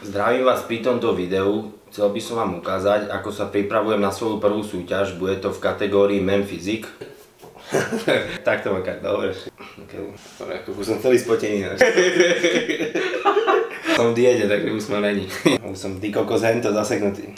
Zdravím vás pri tomto videu. Chcel by som vám ukázať, ako sa pripravujem na svoju prvú súťaž. Bude to v kategórii Men Physique. Tak to máka, dobre. Už som celý spotený. Som v diete, takže už sme není. Už som ty kokos hento zaseknutý.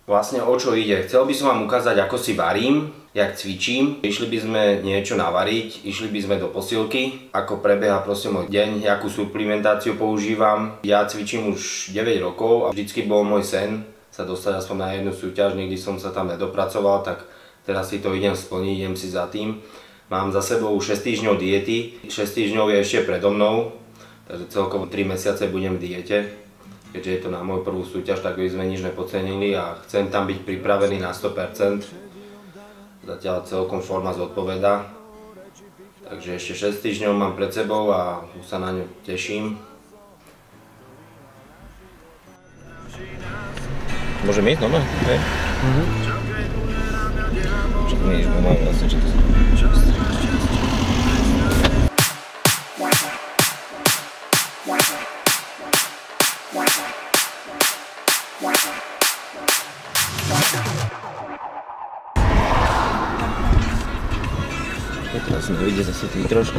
Vlastne o čo ide? Chcel by som vám ukázať, ako si varím, jak cvičím. Išli by sme niečo navariť, išli by sme do posilky, ako prebieha proste môj deň, akú suplementáciu používam. Ja cvičím už 9 rokov a vždycky bol môj sen sa dostať aspoň na jednu súťaž, nikdy som sa tam nedopracoval, tak teraz si to idem splniť, idem si za tým. Mám za sebou 6 týždňov diety, 6 týždňov je ešte predo mnou, takže celkovo 3 mesiace budem v diete. Keďže je to na moju prvú súťaž, tak by sme nič nepodcenili a chcem tam byť pripravený na 100%. Zatiaľ celkom forma zodpoveda. Takže ešte 6 týždňov mám pred sebou a už sa na ňu teším. Môžeme ísť normálne? Okay. Však nie, že máme vlastne čo to sú. Teraz nevidie zase ty trošku.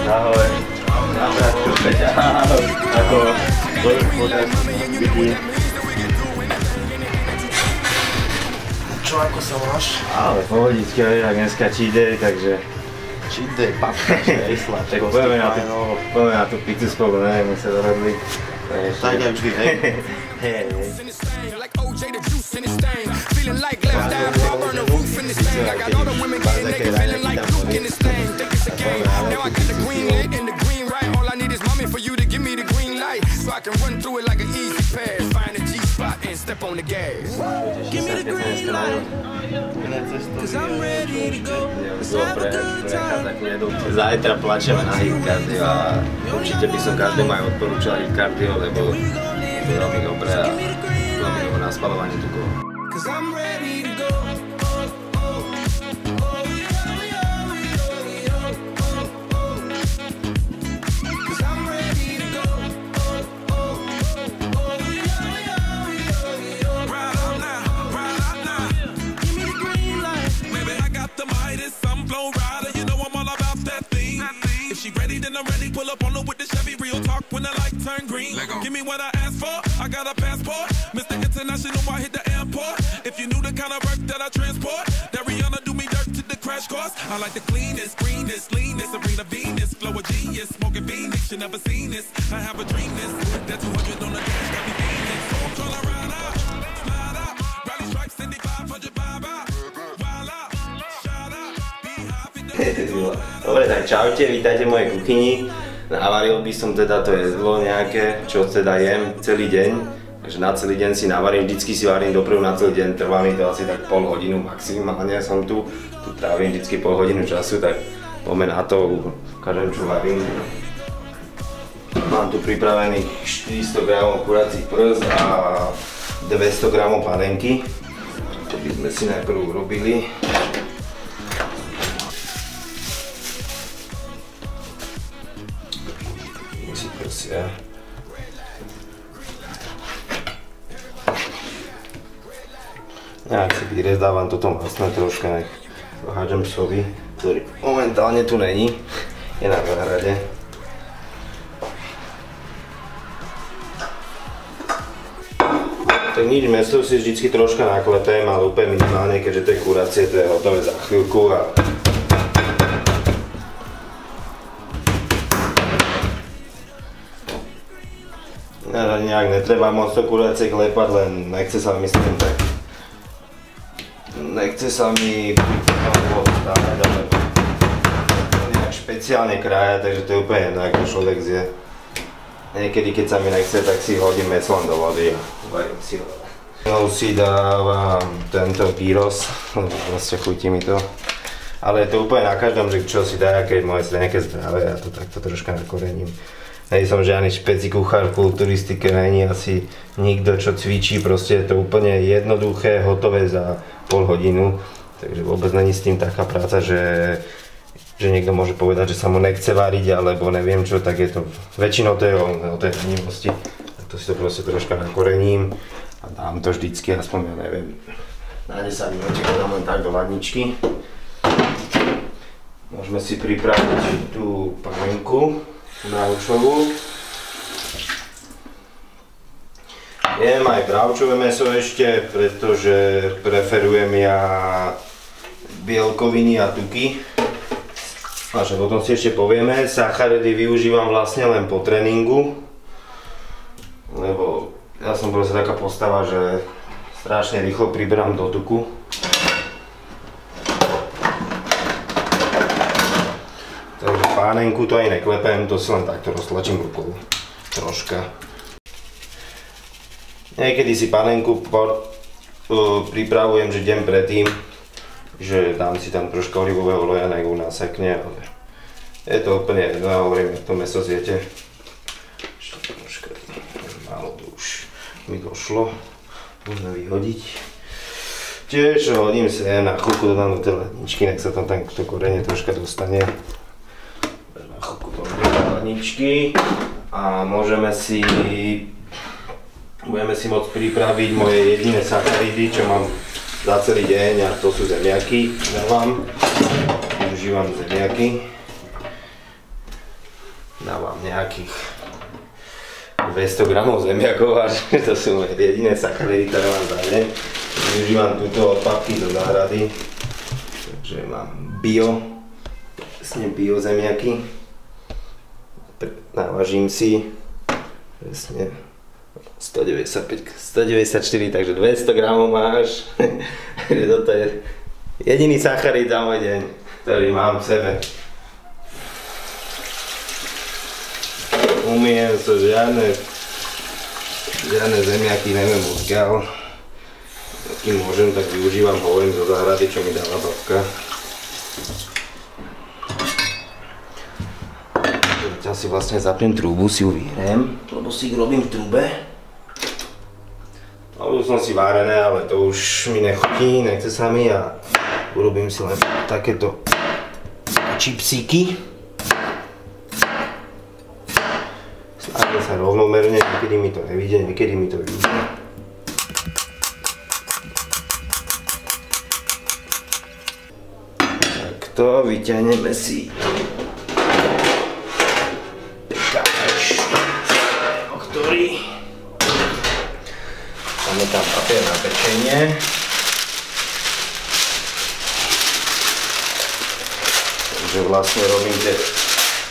Ahoj. Návratku Peťa. Ako podcast vidí. Čo, ako sa máš? Ale pohodičky, tak dneska cheat day, takže... Cheat day, papične, isla. Tak pojeme na tú pizzu spolu, neviem, my sa dohodli. Tak jak vždy, hej. Hej. Zajtra plačeme na hit cardio a určite by som každému aj odporúčal hit cardio, lebo je to veľmi dobré a veľmi dobré na spaľovanie tukov. I'm ready, pull up on her with the Chevy, real talk when the light turn green. Give me what I asked for, I got a passport. Mr. International, I hit the airport. If you knew the kind of work that I transport, that Rihanna do me dirt to the crash course. I like the cleanest, greenest, leanest, Serena Venus, flow a genius, smoking Phoenix, you never seen this. I have a dream this, that 200 on the dash got me Phoenix. So I'm tryna ride out, slide out, rally stripes, 500 vibe out, wild out, shout out, be happy. Dobre, tak čaute, vítajte v mojej kuchyni. Navaril by som teda to jedlo nejaké, čo teda jem celý deň. Takže na celý deň si navarím, vždycky si varím dopredu na celý deň, trvá mi to asi tak pol hodinu maximálne, som tu trávim vždycky pol hodinu času, tak poďme na to, ukážem čo varím. Mám tu pripravených 400 g kuracích prs a 200 g panenky. To by sme si najprv urobili. Ja. Ja si vyrezdávam toto masné troška, nech hádžem psovi, ktorý momentálne tu není, je na záhrade. Tak nič, meso si vždycky troška naklepem, ale úplne minimálne, keďže to je kuracie, to je hotové za chvíľku. Nejak netreba moc to kuracie klepať, len nechce sa mi myslím tak. Nechce sa mi dávať, ale nejak špeciálne krájať, takže to je úplne jedno, ako človek zje. Niekedy, keď sa mi nechce, tak si hodím meslom do vody a varím si ho. No si dávam tento gyros, lebo proste chutí mi to. Ale je to úplne na každom, že čo si dá, keď moje nejaké zdravé, ja to takto troška nakorením. Nie som žiadny špeci kuchár v kulturistike, není asi nikto, čo cvičí, proste je to úplne jednoduché, hotové za pol hodinu. Takže vôbec není s tým taká práca, že niekto môže povedať, že sa mu nechce variť alebo neviem čo, tak je to väčšinou to je o tej lenivosti. Tak to si to proste troška nakorením a dám to vždycky aspoň, ja neviem, na 10 minút dám len tak do ladničky. Môžeme si pripraviť tú panenku bravčovú. Jem aj bravčové mäso ešte, pretože preferujem ja bielkoviny a tuky. A však o tom si ešte povieme. Sacharidy využívam vlastne len po tréningu, lebo ja som proste taká postava, že strašne rýchlo priberám do tuku. Takže pánenku to aj neklepem, to si len takto roztlačím rukou troška. Niekedy si panenku pripravujem, že deň predtým, že dám si tam troška olivového oleja, nech ju nasekne, ale je to úplne jedno, ja hovorím, jak to mäso zjete. Ešte troška, málo to už mi došlo, môžeme vyhodiť. Tiež hodím sem, na chvíľku dodám do tej ladničky, nech sa tam to korenie troška dostane. Na chvíľku do ladničky a budeme si môcť pripraviť moje jediné sacharidy, čo mám za celý deň, a to sú zemiaky. Využívam zemiaky. Dávam nejakých 200 gramov zemiakov, až to sú moje jediné sacharidy, ktoré mám za deň. Využívam túto od papky do záhrady, takže mám presne bio zemiaky. Navážim si presne 194, takže 200 gramov máš. Toto je jediný sacharid za môj deň, ktorý mám v sebe. Umiem so žiadne zemiaky, neviem odkiaľ. Kým môžem, tak využívam hovorím zo záhrady, čo mi dáva babka. Zatiaľ si vlastne zapnem trúbu, si ju vyhriem, lebo si ich robím v trúbe. Už som si várené, ale to už mi nechutí, nechce sa mi a urobím si len takéto čipsíky. Snažím sa rovnomerne, niekedy mi to nevidie, niekedy mi to vidie. Takto vyťahneme si pekáč, o ktorý máme tam papier na pečenie. Takže vlastne robím tie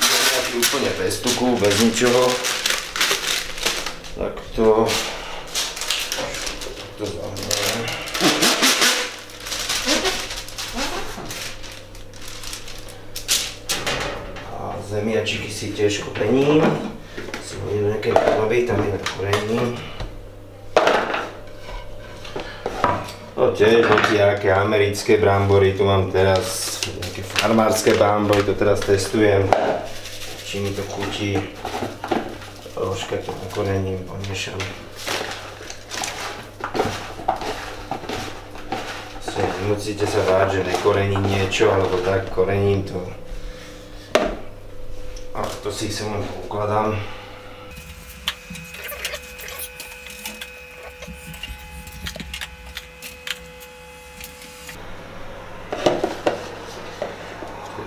zemiaky úplne bez tuku, bez ničoho. Takto zahneme. A zemiačiky si tiež korením. Si hodím nejaké hlavy, tam je na korení. No tiež nejaké americké brambory, tu mám teraz nejaké farmárske brambory, to teraz testujem, či mi to chutí. Troška to nakorením, pomiešam. Nemusíte sa báť, že nekorením niečo, alebo tak korením to. A to si sem len ukladám.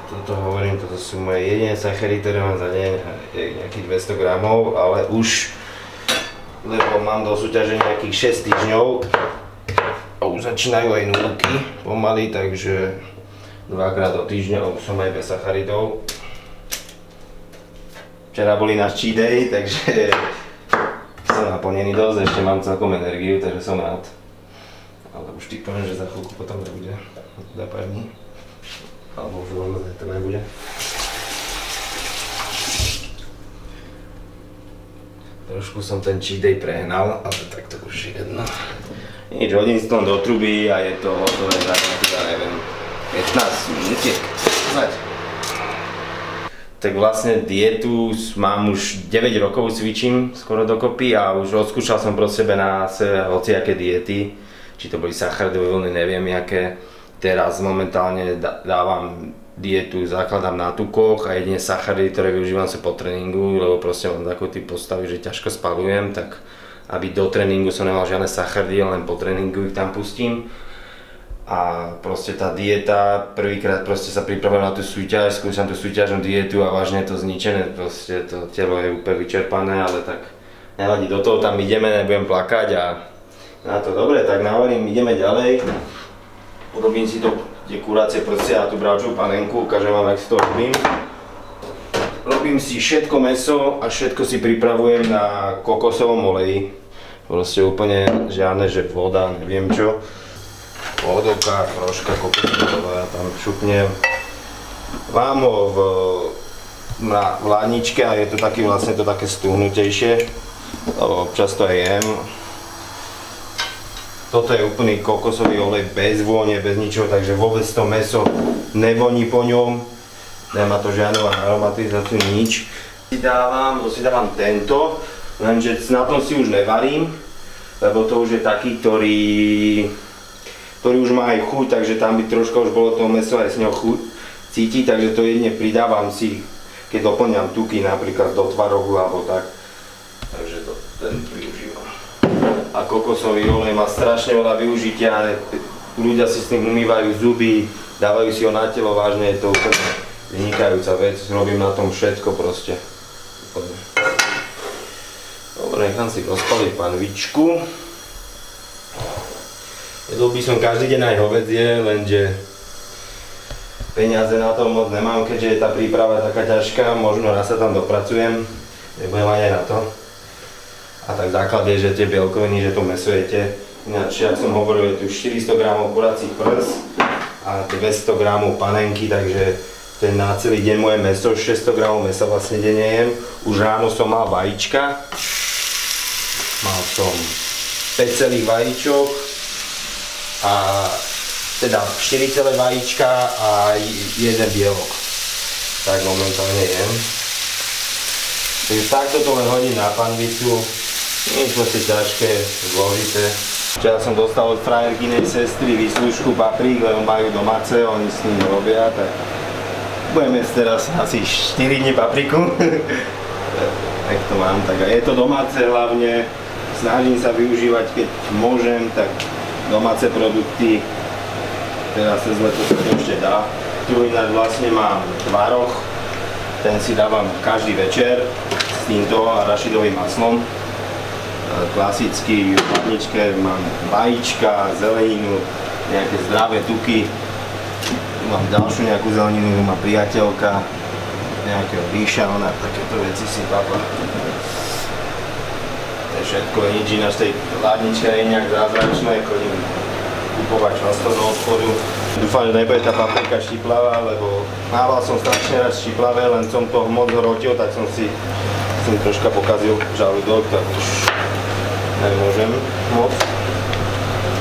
Toto hovorím, toto sú moje jediné sacharidy, ktoré mám za deň, nejakých 200 gramov, ale už, lebo mám do súťaže nejakých 6 týždňov a už začínajú aj núky pomaly, takže 2-krát do týždňa už som aj bez sacharidov. Včera boli náš cheat day, takže som naplnený dosť, ešte mám celkom energiu, takže som rád. Ale už typujem, že za chvíľku potom nebude, za pár dní. Alebo už vôbec to nebude. Trošku som ten cheat day prehnal, ale tak to už je jedno. Nič, hodím si to do truby a je to hotové za nejakých, neviem, 15 minutiek. Tak vlastne dietu mám už 9 rokov, cvičím skoro dokopy a už odskúšal som pro sebe na hociaké diety. Či to boli sacharidové vlny, neviem jaké. Teraz momentálne dávam dietu, zakladám na tukoch a jedine sacharidy, ktoré využívam sa po tréningu, lebo proste mám takú typ postavy, že ťažko spalujem, tak aby do tréningu som nemal žiadne sacharidy, len po tréningu ich tam pustím. A proste tá dieta, prvýkrát proste sa pripravujem na tú súťaž, skúšam tú súťažnú dietu a vážne je to zničené, proste to telo je úplne vyčerpané, ale tak nevadí, do toho tam ideme, nebudem plakať a na to dobre, tak navarím, ideme ďalej. Urobím si to tie kurácie prsia a tú bravčovú panenku, ukážem vám, jak si to robím. Robím si všetko mäso a všetko si pripravujem na kokosovom oleji. Proste úplne žiadne, že voda, neviem čo. Vodovka, troška kokosového oleja tam šupnem. Mám ho na vládničke a je to taký vlastne to také stuhnutejšie, lebo občas to aj jem. Toto je úplný kokosový olej bez vône, bez ničoho, takže vôbec to mäso nevoní po ňom. Nemá to žiadnu aromatizáciu, nič. Si dávam tento, lenže na tom si už nevarím, lebo to už je taký, ktorý už má aj chuť, takže tam by troška už bolo to mäso aj s ňou chuť cítiť, takže to jedine pridávam si, keď doplňam tuky napríklad do tvarohu alebo tak. Takže ten využívam. A kokosový olej má strašne veľa využitia, ľudia si s tým umývajú zuby, dávajú si ho na telo, vážne je to úplne vynikajúca vec, robím na tom všetko proste. Dobre, nechám si rozpaliť panvičku. Jedol by som každý deň aj hovädzie, lenže peniaze na to moc nemám, keďže je tá príprava taká ťažká, možno raz sa tam dopracujem, nebudem aj na to. A tak základ je, že tie bielkoviny, že to mäso jete. Ináč, jak som hovoril, je tu 400 g kuracích prs a 200 g panenky, takže ten na celý deň moje mäso, 600 g mäsa vlastne denne jem. Už ráno som mal vajíčka. Mal som 5 celých vajíčok a teda 4 celé vajíčka a jeden bielok. Tak momentálne jem. Takže takto to len hodím na panvicu. Nie je proste ťažké, zložité. Včera som dostal od frajerkynej sestry výslužku paprík, lebo majú domáce, oni s ním robia, tak budeme jesť teraz asi 4 dní papriku. Tak to mám, tak a je to domáce hlavne, snažím sa využívať, keď môžem, tak domáce produkty, teraz cez leto sa to ešte dá. Tu ináč vlastne mám tvaroh, ten si dávam každý večer s týmto arašidovým maslom. Klasicky v chladničke mám vajíčka, zeleninu, nejaké zdravé tuky. Tu mám ďalšiu nejakú zeleninu, má priateľka, nejakého ríša, ona takéto veci si papá. To je všetko, nič ináč tej chladničke nie je nejak zázračné, chodím kupovať často do obchodu. Dúfam, že nebude tá paprika štiplavá, lebo mával som strašne rád štiplavé, len som to moc hrotil, tak som si troška pokazil žalúdok, tak už nemôžem moc.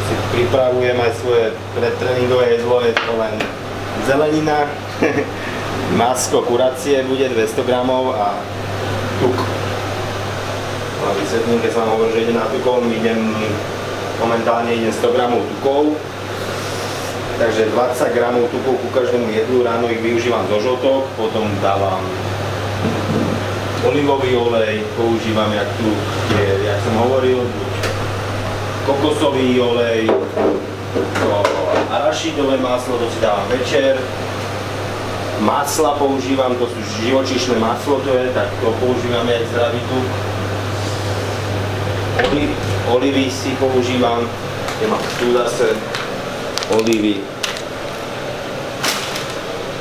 Si pripravujem aj svoje predtréningové jedlo, je to len zelenina, masko kuracie bude 200 g a tuk. A vysvetlím, keď som vám hovoril, že idem na tukov, momentálne idem 100 g tukov. Takže 20 g tukov ku každému jedlu, ráno ich využívam zo žltok, potom dávam olivový olej, používam, jak som hovoril, kokosový olej, arašidové maslo, to si dávam večer. Masla používam, to sú živočíšne maslo, to je, tak to používame aj zdravý tuk. Olivy si používam, mám tu zase olivy.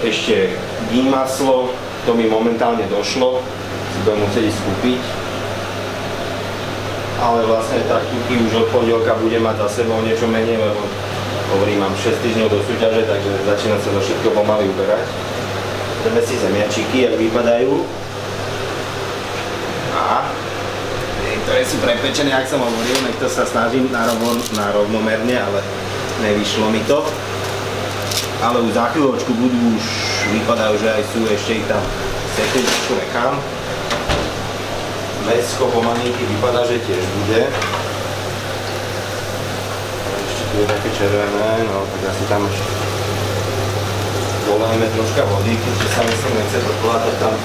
Ešte ghee maslo, to mi momentálne došlo. Budem musieť ísť kúpiť, ale vlastne tak tuky už od pondelka budem mať za sebou niečo menej, lebo hovorím, mám 6 týždňov do súťaže, takže začínam sa to všetko pomaly uberať. Dáme si zemiačiky, jak vypadajú. A niektoré sú prepečené, jak som hovoril, nech to sa snažím na rovnomerne, ale nevyšlo mi to. Ale už za chvíľočku budú už vypadajú, že aj sú, ešte ich tam sekundičku nechám. Mäsko pomalinky vypadá, že tiež bude. Ešte tu je také červené, no tak asi tam dolejeme troška vody, keďže sa myslím nechce podplácať tam.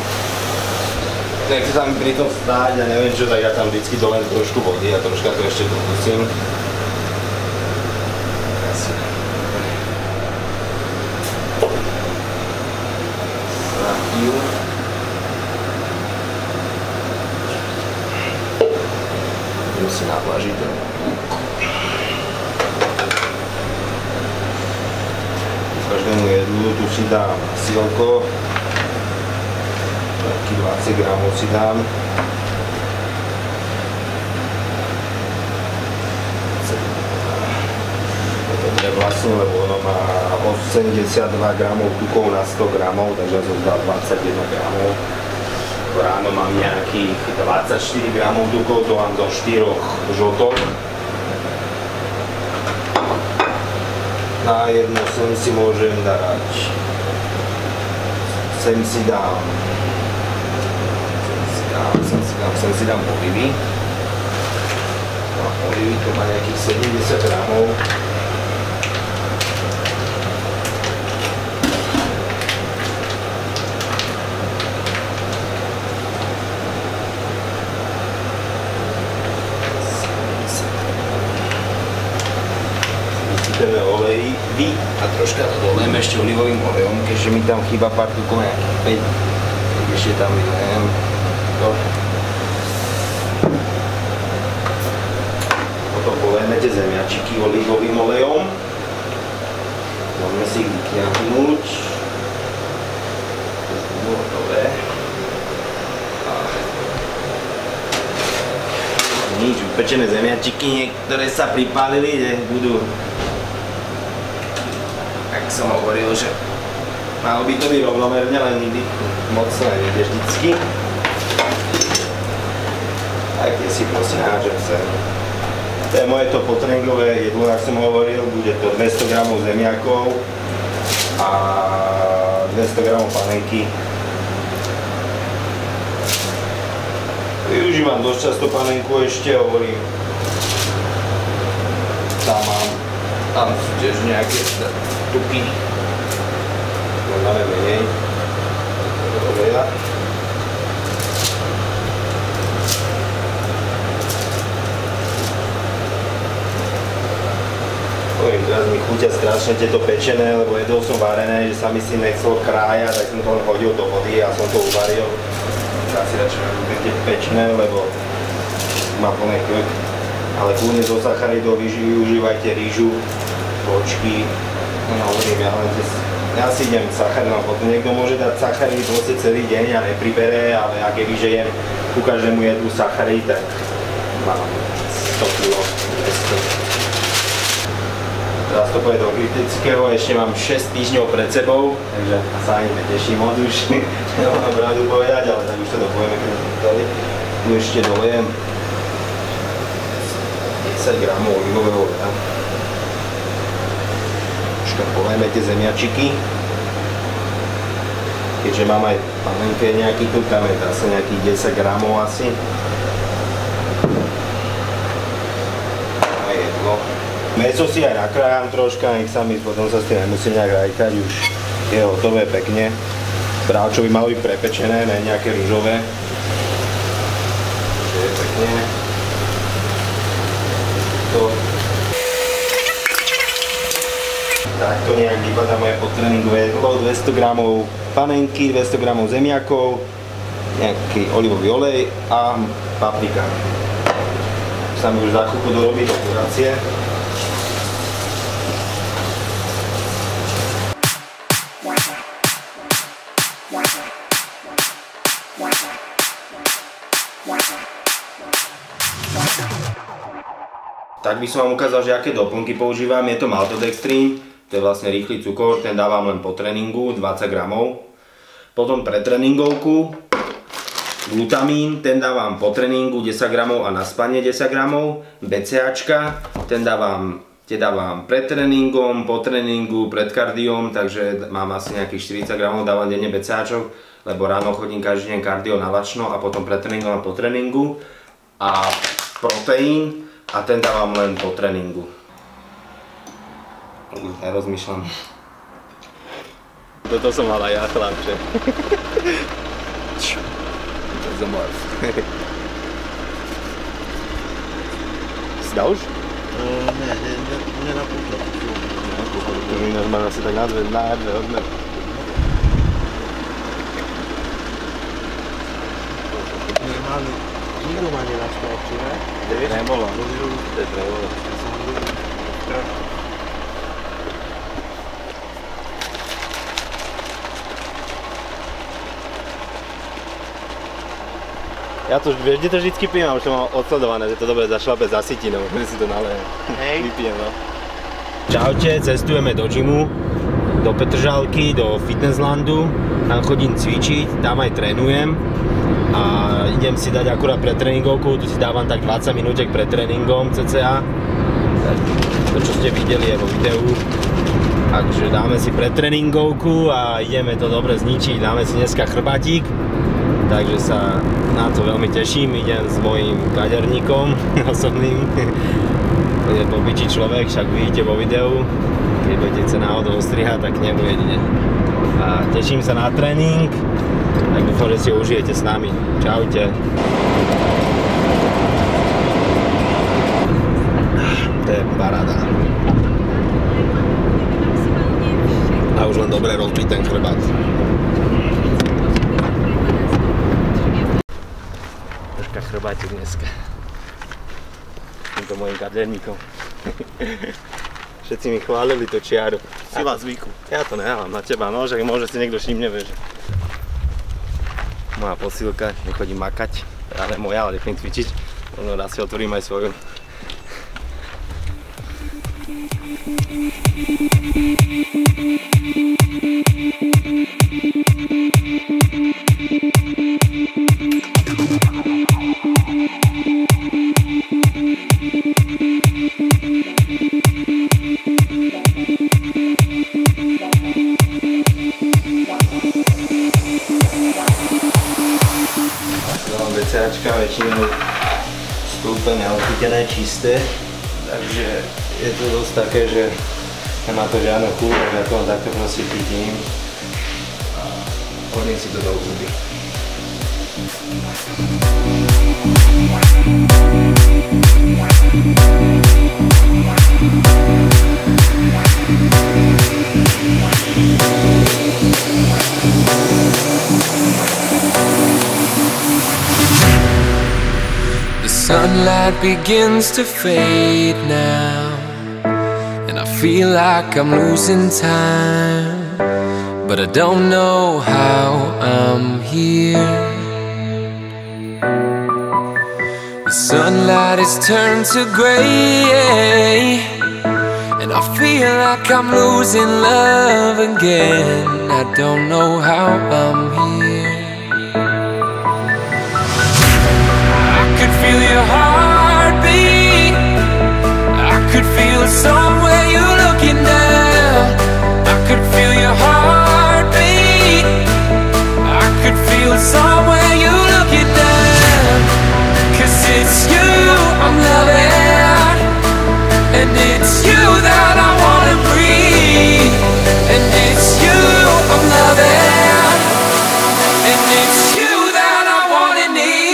Nechce tam pri tom stáť a neviem čo, tak ja tam vždycky dolejem trošku vody a troška to ešte dopustím. Asi. Sratil. Idem si navlažiť to. Každému jedlu tu si dám silko. Taký 20 gramov si dám. To je vlastne, lebo ono má 82 gramov tukov na 100 gramov, takže som dal 21 gramov. Ráno mám nejakých 24 gramov tukov, to mám do 4 žltok. Na jedno sem si môžem dať. Sem si dám olivy. Olivy to má nejakých 70 gramov. Vysypeme olejvy a troška to dolejeme ešte olivovým olejom, keďže mi tam chýba pár tukov nejakých 5. Tak ešte tam vylejem to. Potom polejeme tie zemiačiky olivovým olejom. Môžeme si ich vytiahnuť. Už budú hotové. Nič, upečené zemiačiky, niektoré sa pripálili, že budú, jak som hovoril, že malo by to byť rovnomerne, len nikdy moc nejde vždycky. Tak tie si prosím hážem sem. To je moje to potreningové jedlo, jak som hovoril, bude to 200 g zemiakov a 200 g panenky. Využívam dosť často panenku ešte, hovorím. Tam sú tiež nejaké tuky. To máme menej. Oleja. Hovorím, teraz mi chutia strašne tieto pečené, lebo jedol som varené, že sa mi si nechcel krájať, tak som to len hodil do vody a som to uvaril. Ja si radšej ľúbim tie pečné, lebo má plné krk. Ale kľudne zo sacharidov využívajte rýžu, počky. No hovorím, ja si idem sacharidom, potom niekto môže dať sacharid proste celý deň a nepribere, ale ja kebyže jem ku každému jedlu sacharid, tak mám 100 kg, 200. Teraz to pôjde do kritického, ešte mám 6 týždňov pred sebou, takže sa ani neteším moc už, nemám pravdu povedať, ale tak už to dopojeme, keď sme dali. Tu ešte dolejem 10 gramov olivového oleja. Troška polejeme tie zemiačiky. Keďže mám aj panenke nejaký tuk, tam je zase nejakých 10 gramov asi. A jedlo. Mäso si aj nakrájam troška, nech sa mi potom sa s tým nemusím nejak rajkať, už je hotové pekne. Bráčo by malo byť prepečené, ne nejaké rýžové. Takže je pekne. Takto nejak vypadá moje podtréningové jedlo, 200 g panenky, 200 g zemiakov, nejaký olivový olej a paprika. Sa mi už za chvíľku dorobí do kurácie. Tak by som vám ukázal, že aké doplnky používam. Je to maltodextrín, to je vlastne rýchly cukor, ten dávam len po tréningu, 20 g. Potom pre tréningovku glutamín, ten dávam po tréningu 10 g a na spanie 10 g. BCAčka, tie dávam pred tréningom, po tréningu, pred kardiom, takže mám asi nejakých 40 g, dávam denne BCAčok, lebo ráno chodím každý deň kardio na lačno a potom pred tréningom a po tréningu. A proteín, a ten dávam len po tréningu. Nerozmýšľam. Toto som mal aj ja, chlapče. Zamorf. Si dal už? Ne napúšťal. To mi normálne asi tak na dve odme. Normálne, nikto ma nenastal, či ne? Nebolo. To je trebolo. Ja to vieš, kde to vždycky pijem, už to mám odsledované, že to dobre zašlape za sitinou, že si to nalejem. Hej. Vypijem, no. Čaute, cestujeme do gymu, do Petržalky, do Fitnesslandu. Tam chodím cvičiť, tam aj trénujem. A idem si dať akurát pre tréningovku, tu si dávam tak 20 minútek pred tréningom cca. To, čo ste videli, je vo videu. Takže dáme si pre tréningovku a ideme to dobre zničiť. Dáme si dneska chrbátik. Takže sa na to veľmi teším, idem s mojím kaderníkom osobným. To je popičí človek, však vidíte vo videu. Keď budete sa náhodou ostrihať, tak nebudete. A teším sa na tréning, tak dúfam, že si ho užijete s nami. Čaute. To je paráda. A už len dobre rozbiť ten chrbát. Chrbátik dneska. Týmto mojim kaderníkom. Všetci mi chválili to čiaru. Sila zvyku. Ja to nedávam na teba, no, že môže si niekto všimne, vieš. Moja posilka, nechodím makať, ale moja, ale nechcem cvičiť. Možno raz si otvorím aj svoju. BCAčka väčšinou stúpené, odchytené, čisté, takže je to dosť také, že nemá to žiadnu chuť, tak ja to len takto proste chytím a hodím si to do huby. Sunlight begins to fade now, and I feel like I'm losing time, but I don't know how I'm here. The sunlight has turned to gray, and I feel like I'm losing love again. I don't know how I'm here. Feel your heartbeat. I could feel it somewhere you're looking down. I could feel your heartbeat. I could feel it somewhere you're looking down. 'Cause it's you I'm loving, and it's you that I wanna breathe. And it's you I'm loving, and it's you that I wanna need.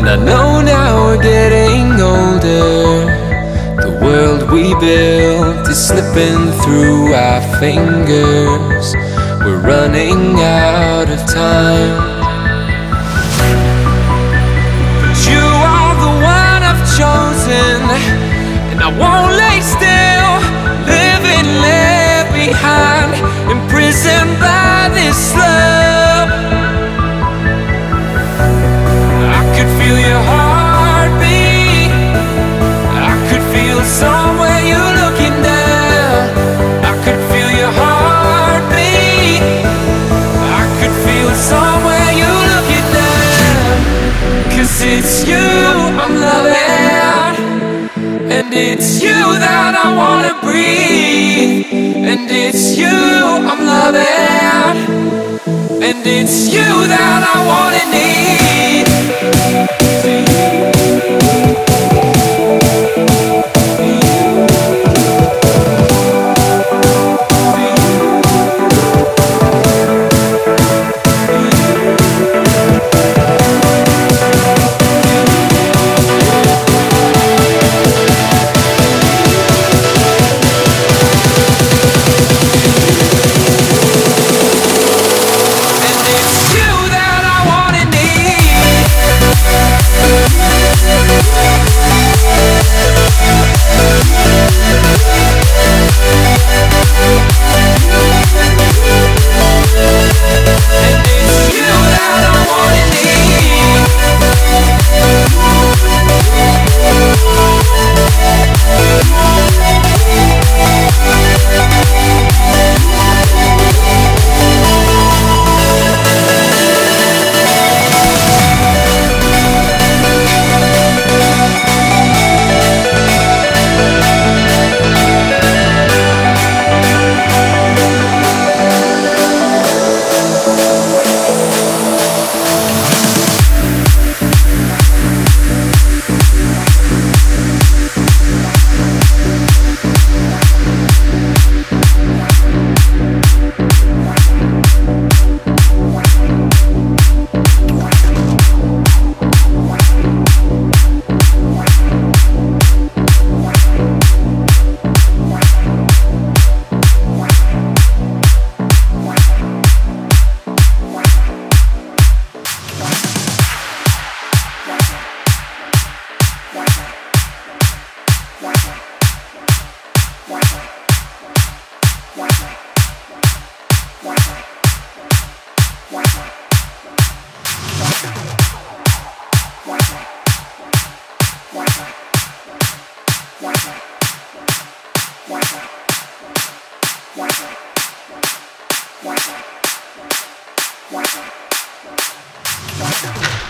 I know now we're getting older. The world we built is slipping through our fingers. We're running out of time. But you are the one I've chosen, and I won't lay still, living left behind, imprisoned by this love. I could feel your heartbeat, I could feel somewhere you're looking down. I could feel your heartbeat, I could feel somewhere you're looking down. 'Cause it's you I'm loving, and it's you that I wanna breathe. And it's you I'm loving, and it's you that I wanna need.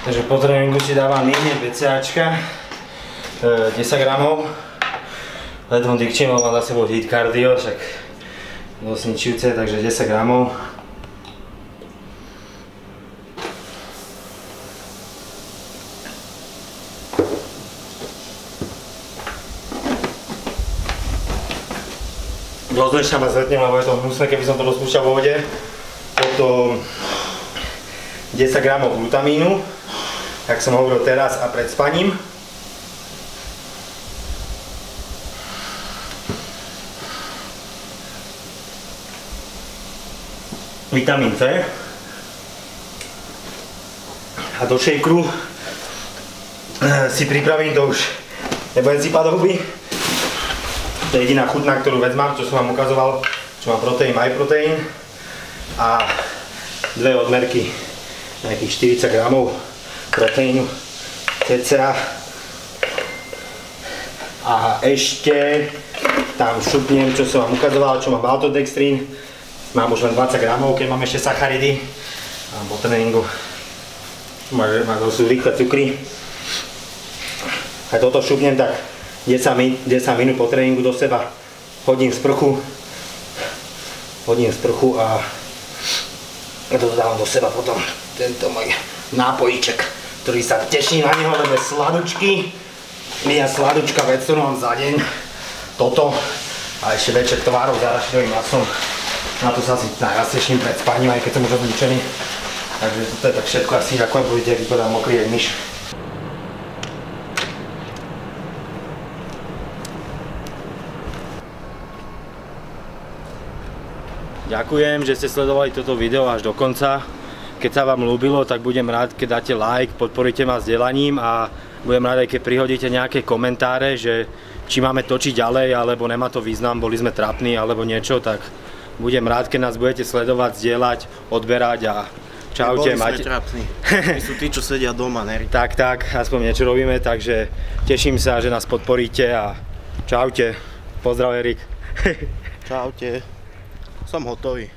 Takže po tréningu si dávam mierne BCAčka, 10 gramov. Ledvom dykčím, mám za sebou hit kardio, však dosť ničujúce, takže 10 gramov. Rozlišam a zvetnem, lebo je to hnusné, keby som to rozpúšťal vo vode. Potom 10 gramov glutamínu, jak som hovoril teraz a pred spaním. Vitamín C. A do shakeru si pripravím, to už nebudem sypať do huby. To je jediná chutná, ktorú vec mám, čo som vám ukazoval, čo mám proteín, MyProtein a dve odmerky, nejakých 40 gramov proteínu cca. A ešte tam šupnem, čo som vám ukazoval, čo mám maltodextrín, mám už len 20 gramov, keď mám ešte sacharidy a po tréningu to sú rýchle cukry. A toto šupnem tak 10 minút po tréningu do seba, hodím sprchu a toto dávam do seba potom, tento môj nápojíček, ktorý sa teším na neho, lebo je sladučky. Ja sladučka vec, ktorú mám za deň, toto a ešte večer tvárov s arašidovým masom. Na to sa asi najviac teším pred spaním, aj keď som už odničený. Takže toto je tak všetko asi, ako budete vypadať mokrý jak myš. Ďakujem, že ste sledovali toto video až do konca. Keď sa vám ľúbilo, tak budem rád, keď dáte like, podporíte ma sdelaním a budem rád aj keď prihodíte nejaké komentáre, že či máme točiť ďalej, alebo nemá to význam, boli sme trapní, alebo niečo, tak budem rád, keď nás budete sledovať, zdieľať, odberať a čaute. Boli sme trapní. My sú tí, čo sedia doma, ne? Tak, aspoň niečo robíme, takže teším sa, že nás podporíte a čaute. Pozdrav, Erik. Čaute. Som hotový.